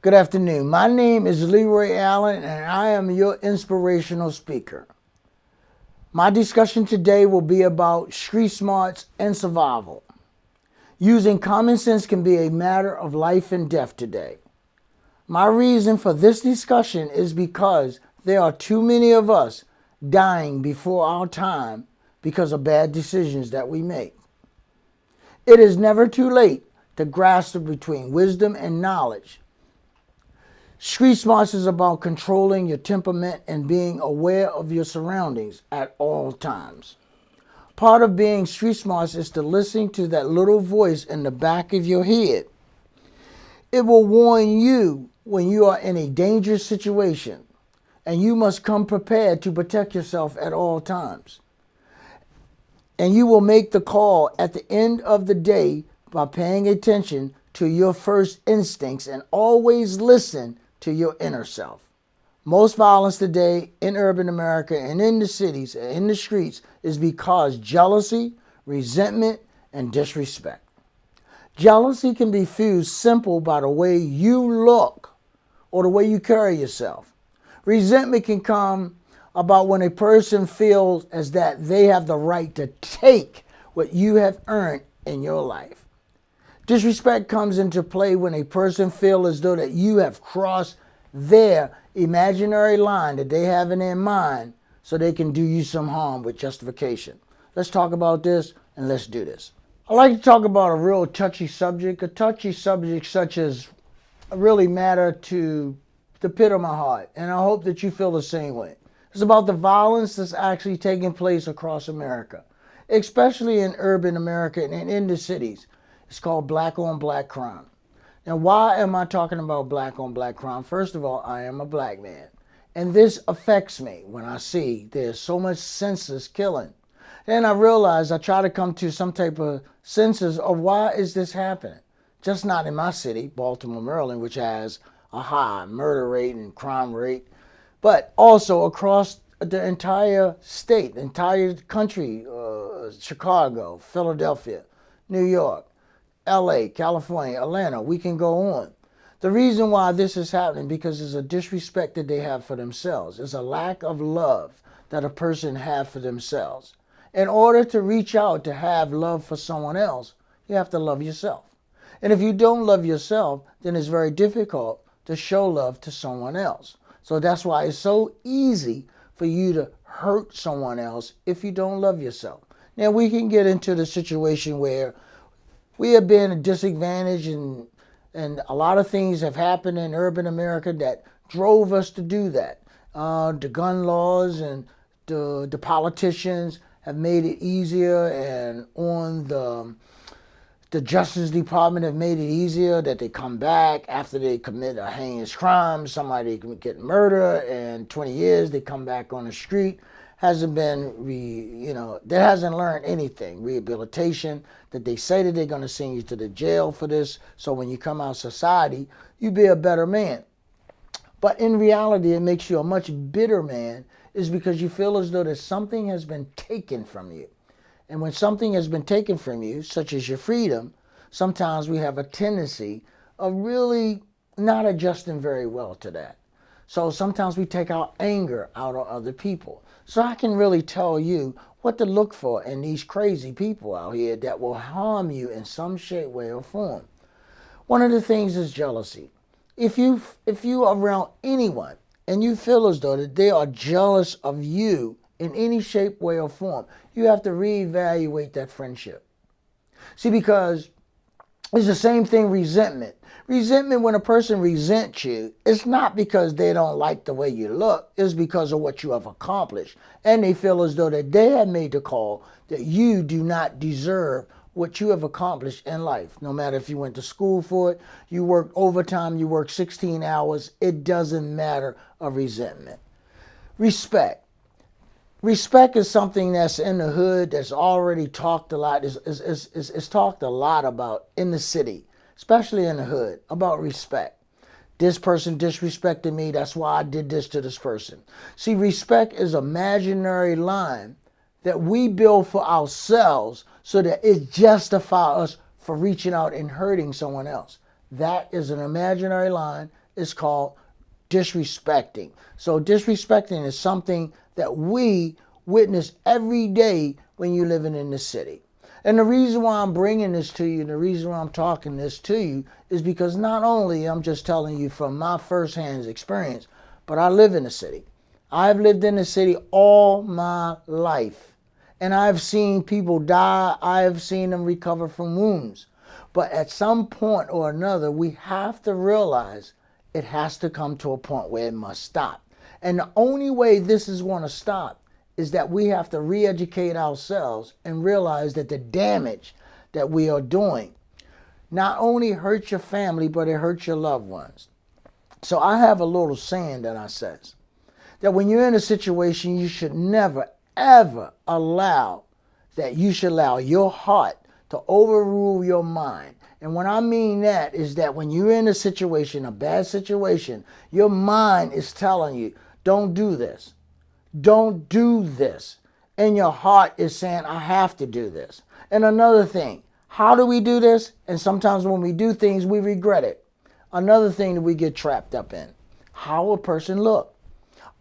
Good afternoon. My name is Leroy Allen, and I am your inspirational speaker. My discussion today will be about street smarts and survival. Using common sense can be a matter of life and death today. My reason for this discussion is because there are too many of us dying before our time because of bad decisions that we make. It is never too late to grasp between wisdom and knowledge. Street smarts is about controlling your temperament and being aware of your surroundings at all times. Part of being street smarts is to listen to that little voice in the back of your head. It will warn you when you are in a dangerous situation, and you must come prepared to protect yourself at all times. And you will make the call at the end of the day by paying attention to your first instincts and always listen to your inner self. Most violence today in urban America and in the cities and in the streets is because jealousy, resentment, and disrespect. Jealousy can be fused simple by the way you look or the way you carry yourself. Resentment can come about when a person feels as that they have the right to take what you have earned in your life. Disrespect comes into play when a person feels as though that you have crossed their imaginary line that they have in their mind so they can do you some harm with justification. Let's talk about this and let's do this. I like to talk about a real touchy subject such as really matter to the pit of my heart, and I hope that you feel the same way. It's about the violence that's actually taking place across America, especially in urban America and in the cities. It's called black on black crime. Now, why am I talking about black on black crime? First of all, I am a black man, and this affects me when I see there's so much senseless killing. Then I realize I try to come to some type of senses of why is this happening? Just not in my city, Baltimore, Maryland, which has a high murder rate and crime rate, but also across the entire state, the entire country, Chicago, Philadelphia, New York, LA, California, Atlanta, we can go on. The reason why this is happening because there's a disrespect that they have for themselves. There's a lack of love that a person has for themselves. In order to reach out to have love for someone else, you have to love yourself. And if you don't love yourself, then it's very difficult to show love to someone else. So that's why it's so easy for you to hurt someone else if you don't love yourself. Now we can get into the situation where we have been disadvantaged and a lot of things have happened in urban America that drove us to do that. The gun laws and the politicians have made it easier, and on the Justice Department have made it easier that they come back after they commit a heinous crime. Somebody can get murdered, and 20 years they come back on the street. Hasn't been, they hasn't learned anything. Rehabilitation, that they say that they're going to send you to the jail for this, so when you come out society, you be a better man. But in reality, it makes you a much bitter man, is because you feel as though that something has been taken from you. And when something has been taken from you, such as your freedom, sometimes we have a tendency of really not adjusting very well to that. So sometimes we take our anger out on other people. So I can really tell you what to look for in these crazy people out here that will harm you in some shape, way, or form. One of the things is jealousy. If you are around anyone and you feel as though that they are jealous of you in any shape, way, or form, you have to reevaluate that friendship. See, because it's the same thing, resentment. Resentment, when a person resents you, it's not because they don't like the way you look. It's because of what you have accomplished. And they feel as though that they have made the call that you do not deserve what you have accomplished in life. No matter if you went to school for it, you worked overtime, you worked 16 hours, it doesn't matter of resentment. Respect. Respect is something that's in the hood, that's already talked a lot, is talked a lot about in the city, especially in the hood, about respect. This person disrespected me, that's why I did this to this person. See, respect is an imaginary line that we build for ourselves so that it justifies us for reaching out and hurting someone else. That is an imaginary line is called disrespecting. So disrespecting is something that we witness every day when you're living in the city. And the reason why I'm bringing this to you, and the reason why I'm talking this to you, is because not only I'm just telling you from my firsthand experience, but I live in the city. I've lived in the city all my life. And I've seen people die. I've seen them recover from wounds. But at some point or another, we have to realize it has to come to a point where it must stop. And the only way this is going to stop is that we have to re-educate ourselves and realize that the damage that we are doing not only hurts your family, but it hurts your loved ones. So I have a little saying that I says that when you're in a situation, you should never, ever allow your heart to overrule your mind. And what I mean that is that when you're in a situation, a bad situation, your mind is telling you, don't do this. Don't do this. And your heart is saying, I have to do this. And another thing, how do we do this? And sometimes when we do things, we regret it. Another thing that we get trapped up in, how a person look.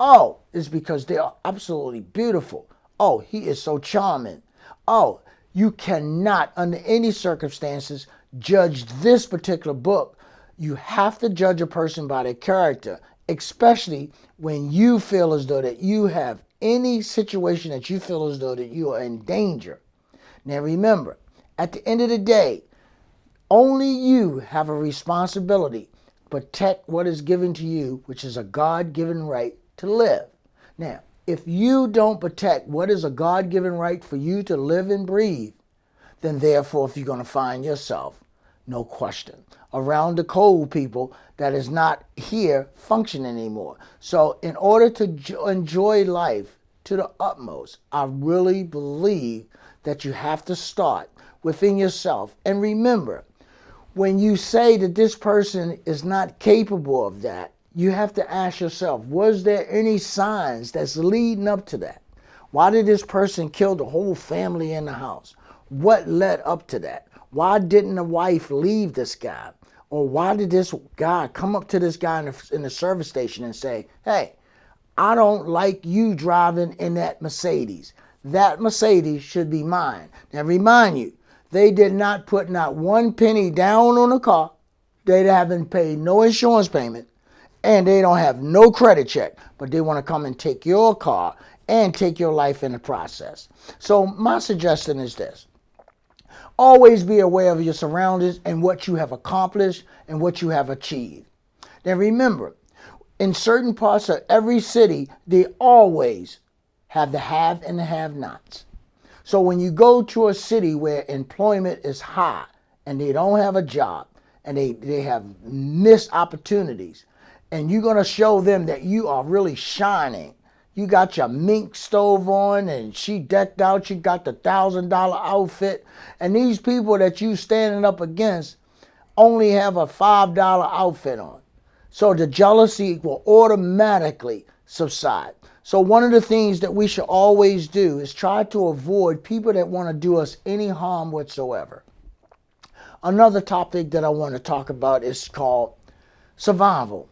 Oh, it's because they are absolutely beautiful. Oh, he is so charming. Oh, you cannot, under any circumstances, judge this particular book. You have to judge a person by their character, especially when you feel as though that you have any situation that you feel as though that you are in danger. Now remember, at the end of the day, only you have a responsibility to protect what is given to you, which is a God-given right to live. Now, if you don't protect what is a God-given right for you to live and breathe, then therefore if you're going to find yourself, no question, around the cold people that is not here functioning anymore. So in order to enjoy life to the utmost, I really believe that you have to start within yourself. And remember, when you say that this person is not capable of that, you have to ask yourself, was there any signs that's leading up to that? Why did this person kill the whole family in the house? What led up to that? Why didn't the wife leave this guy? Or why did this guy come up to this guy in the service station and say, hey, I don't like you driving in that Mercedes. That Mercedes should be mine. Now remind you, they did not put not one penny down on the car. They haven't paid no insurance payment. And they don't have no credit check. But they want to come and take your car and take your life in the process. So my suggestion is this. Always be aware of your surroundings and what you have accomplished and what you have achieved. Now remember, in certain parts of every city, they always have the have and the have-nots. So when you go to a city where employment is high and they don't have a job and they have missed opportunities, and you're going to show them that you are really shining. You got your mink stove on and she decked out. You got the $1,000 outfit. And these people that you standing up against only have a $5 outfit on. So the jealousy will automatically subside. So one of the things that we should always do is try to avoid people that want to do us any harm whatsoever. Another topic that I want to talk about is called survival.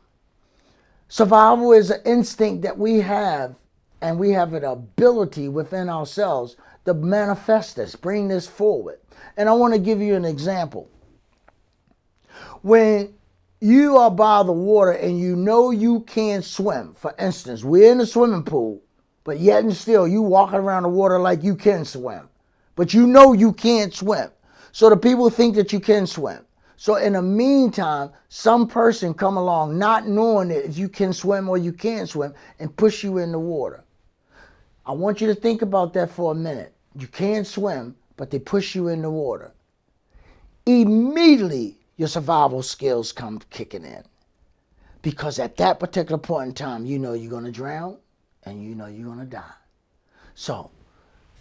Survival is an instinct that we have, and we have an ability within ourselves to manifest this, bring this forward. And I want to give you an example. When you are by the water and you know you can't swim, for instance, we're in a swimming pool, but yet and still you walking around the water like you can swim, but you know you can't swim. So the people think that you can swim. So in the meantime, some person come along not knowing that if you can swim or you can't swim and push you in the water. I want you to think about that for a minute. You can't swim, but they push you in the water. Immediately, your survival skills come kicking in. Because at that particular point in time, you know you're going to drown and you know you're going to die. So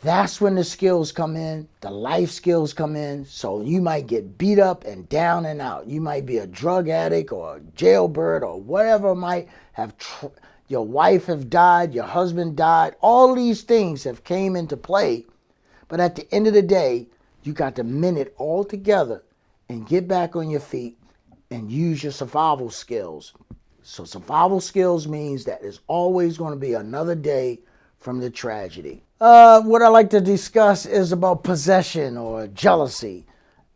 that's when the skills come in, the life skills come in. So you might get beat up and down and out. You might be a drug addict or a jailbird or whatever might have, your wife have died, your husband died. All these things have came into play. But at the end of the day, you got to mend it all together and get back on your feet and use your survival skills So survival skills means that there's always going to be another day from the tragedy. What I like to discuss is about possession or jealousy,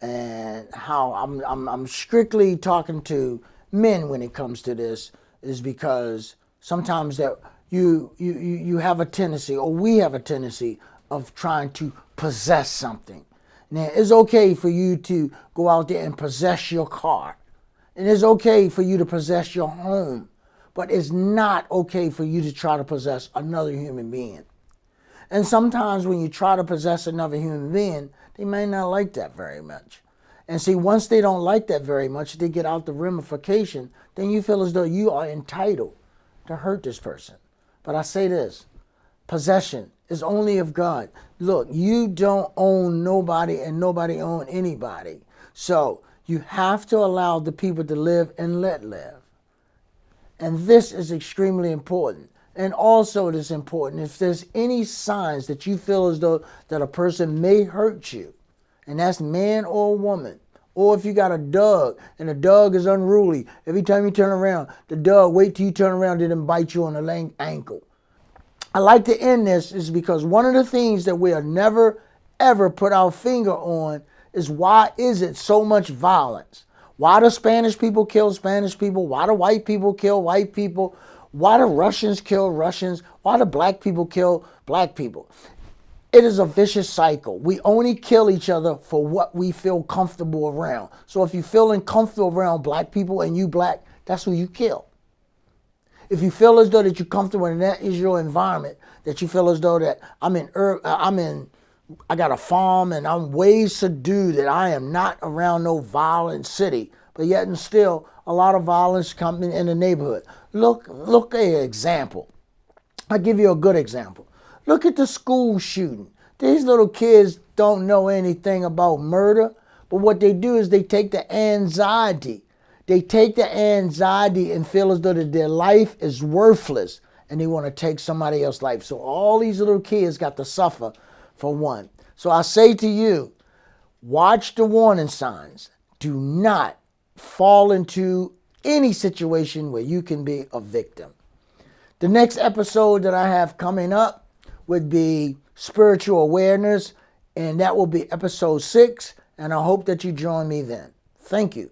and how I'm strictly talking to men when it comes to this, is because sometimes that you have a tendency, or we have a tendency, of trying to possess something. Now, it's okay for you to go out there and possess your car. And it's okay for you to possess your home. But it's not okay for you to try to possess another human being. And sometimes when you try to possess another human being, they may not like that very much. And see, once they don't like that very much, they get out the ramification, then you feel as though you are entitled to hurt this person. But I say this, possession is only of God. Look, you don't own nobody and nobody own anybody. So you have to allow the people to live and let live. And this is extremely important. And also it is important, if there's any signs that you feel as though that a person may hurt you, and that's man or woman, or if you got a dog and the dog is unruly, every time you turn around, the dog wait till you turn around and then bite you on the ankle. I like to end this is because one of the things that we'll never ever put our finger on is, why is it so much violence? Why do Spanish people kill Spanish people? Why do white people kill white people? Why do Russians kill Russians? Why do black people kill black people? It is a vicious cycle. We only kill each other for what we feel comfortable around. So if you feel uncomfortable around black people and you black, that's who you kill. If you feel as though that you're comfortable and that is your environment, that you feel as though that I got a farm and I'm way subdued, that I am not around no violent city, but yet and still a lot of violence coming in the neighborhood. Look at an example. I'll give you a good example. Look at the school shooting. These little kids don't know anything about murder, but what they do is they take the anxiety. They take the anxiety and feel as though that their life is worthless, and they want to take somebody else's life. So all these little kids got to suffer for one. So I say to you, watch the warning signs. Do not fall into any situation where you can be a victim. The next episode that I have coming up would be spiritual awareness, and that will be episode 6, and I hope that you join me then. Thank you.